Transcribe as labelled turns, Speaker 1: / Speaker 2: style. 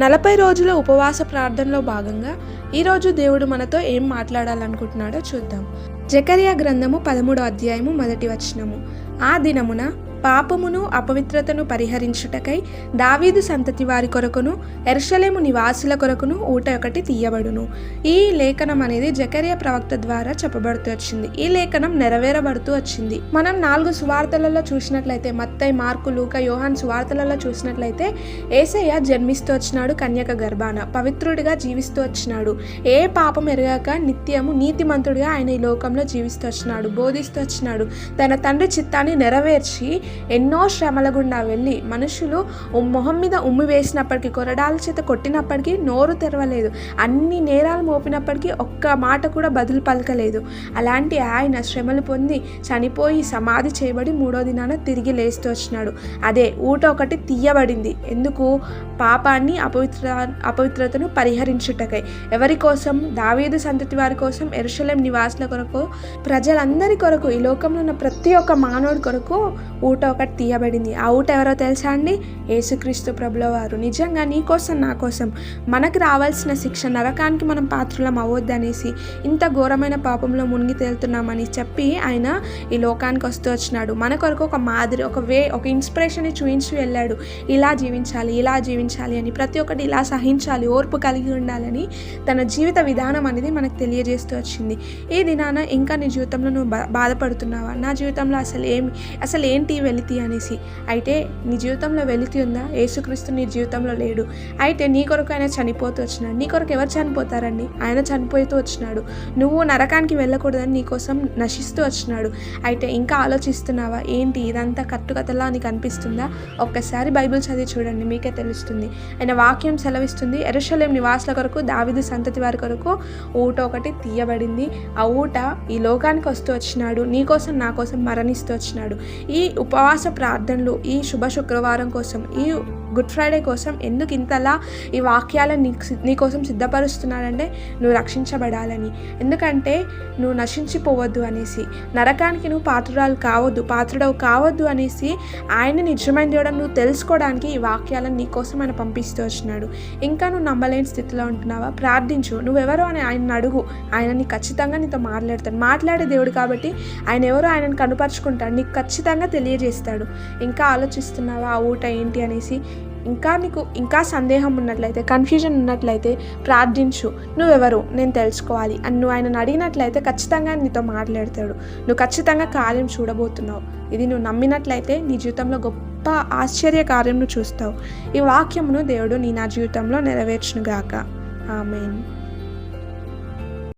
Speaker 1: 40 రోజుల ఉపవాస ప్రార్థనలో భాగంగా ఈరోజు దేవుడు మనతో ఏం మాట్లాడాలనుకుంటున్నాడో చూద్దాం. జకర్యా గ్రంథము 13వ అధ్యాయము 1వ వచనము. ఆ దినమున పాపమును అపవిత్రతను పరిహరించుటకై దావీదు సంతతి వారి కొరకును యెరూషలేము నివాసుల కొరకును ఊట ఒకటి తీయబడును. ఈ లేఖనం అనేది జకర్యా ప్రవక్త ద్వారా చెప్పబడుతూ వచ్చింది. ఈ లేఖనం నెరవేరబడుతూ వచ్చింది. మనం 4 సువార్తలలో చూసినట్లయితే, మత్తయి, మార్కు, లూకా, యోహాన్ సువార్తలలో చూసినట్లయితే యేసయ్య జన్మిస్తూ వచ్చినాడు కన్యక గర్భాన, పవిత్రుడిగా జీవిస్తూ వచ్చినాడు. ఏ పాపం ఎరగాక నిత్యము నీతిమంతుడిగా ఆయన ఈ లోకంలో జీవిస్తూ వచ్చినాడు, బోధిస్తూ వచ్చినాడు. తన తండ్రి చిత్తాన్ని నెరవేర్చి ఎన్నో శ్రమల గుండా వెళ్ళి మనుషులు మొహం మీద ఉమ్మి వేసినప్పటికీ, కొరడాల చేత కొట్టినప్పటికీ నోరు తెరవలేదు. అన్ని నేరాలు మోపినప్పటికీ ఒక్క మాట కూడా బదులు పలకలేదు. అలాంటి ఆయన శ్రమలు పొంది చనిపోయి సమాధి చేయబడి 3వ దినాన తిరిగి లేస్తూ వచ్చినాడు. అదే ఊట ఒకటి తీయబడింది. ఎందుకు? పాపాన్ని అపవిత్రతను పరిహరించుటకై. ఎవరి కోసం? దావీదు సంతతి వారి కోసం, యెరూషలేము నివాసుల కొరకు, ప్రజలందరి కొరకు, ఈ లోకంలో ఉన్న ప్రతి ఒక్క మానవుడి కొరకు ఊట ఒకటి తీయబడింది. ఆ ఊట ఎవరో తెలుసా అండి? యేసుక్రీస్తు ప్రభుల వారు. నిజంగా నీ కోసం, నా కోసం మనకు రావాల్సిన శిక్ష, నరకానికి మనం పాత్రలం అవ్వద్దనేసి, ఇంత ఘోరమైన పాపంలో మునిగి తేలుతున్నామని చెప్పి ఆయన ఈ లోకానికి వస్తూ వచ్చినాడు. మన కొరకు ఒక మాదిరి, ఒక ఇన్స్పిరేషన్ని చూపించి వెళ్ళాడు. ఇలా జీవించాలి, ఇలా జీవించాలి అని, ప్రతి ఒక్కటి ఇలా సహించాలి, ఓర్పు కలిగి ఉండాలని తన జీవిత విధానం అనేది మనకు తెలియజేస్తూ వచ్చింది. ఈ దినాన ఇంకా నీ జీవితంలో నువ్వు బాధపడుతున్నావా? నా జీవితంలో అసలు ఏంటి వెలితి అనేసి. అయితే నీ జీవితంలో వెలితి ఉందా? యేసుక్రీస్తు నీ జీవితంలో లేడు. అయితే నీ కొరకు ఆయన చనిపోతూ వచ్చినాడు. నీ కొరకు ఎవరు చనిపోతారండి? ఆయన చనిపోతూ వచ్చినాడు. నువ్వు నరకానికి వెళ్ళకూడదని నీ కోసం నశిస్తూ వచ్చినాడు. అయితే ఇంకా ఆలోచిస్తున్నావా? ఏంటి ఇదంతా కట్టుకథలా నీకు అనిపిస్తుందా? ఒక్కసారి బైబిల్ చదివి చూడండి, మీకే తెలుస్తుంది. ఆయన వాక్యం సెలవిస్తుంది, యెరూషలేము నివాసుల కొరకు, దావీదు సంతతి వారి కొరకు ఊట ఒకటి తీయబడింది. ఆ ఊట ఈ లోకానికి వస్తూ వచ్చినాడు. నీ కోసం, నా కోసం మరణిస్తూ వచ్చినాడు. ఈ ఉపవాస ప్రార్థనలు, ఈ శుభ శుక్రవారం కోసం, ఈ గుడ్ ఫ్రైడే కోసం ఎందుకు ఇంతలా ఈ వాక్యాలను నీ కోసం సిద్ధపరుస్తున్నాడంటే నువ్వు రక్షించబడాలని. ఎందుకంటే నువ్వు నశించిపోవద్దు అనేసి, నరకానికి నువ్వు పాత్రుడవు కావద్దు అనేసి ఆయన నిజమైన దేవుడని నువ్వు తెలుసుకోవడానికి ఈ వాక్యాలను నీ కోసం ఆయన పంపిస్తూ వచ్చినాడు. ఇంకా నువ్వు నమ్మలేని స్థితిలో ఉంటున్నావా? ప్రార్థించు. నువ్వెవరో అని ఆయన అడుగు. ఆయన నీకు ఖచ్చితంగా నీతో మాట్లాడే దేవుడు కాబట్టి ఆయన ఎవరో ఆయనను కనుపరుచుకుంటాడు, నీకు ఖచ్చితంగా తెలియజేస్తాడు. ఇంకా ఆలోచిస్తున్నావా ఆ ఊట ఏంటి అనేసి? ఇంకా సందేహం ఉన్నట్లయితే, కన్ఫ్యూజన్ ఉన్నట్లయితే ప్రార్థించు. నువ్వెవరు నేను తెలుసుకోవాలి అని నువ్వు ఆయనను అడిగినట్లయితే ఖచ్చితంగా నీతో మాట్లాడతాడు. నువ్వు ఖచ్చితంగా కార్యం చూడబోతున్నావు. ఇది నువ్వు నమ్మినట్లయితే నీ జీవితంలో గొప్ప ఆశ్చర్య కార్యం నువ్వు చూస్తావు. ఈ వాక్యమును దేవుడు నా జీవితంలో నెరవేర్చునుగాక. ఆమేన్.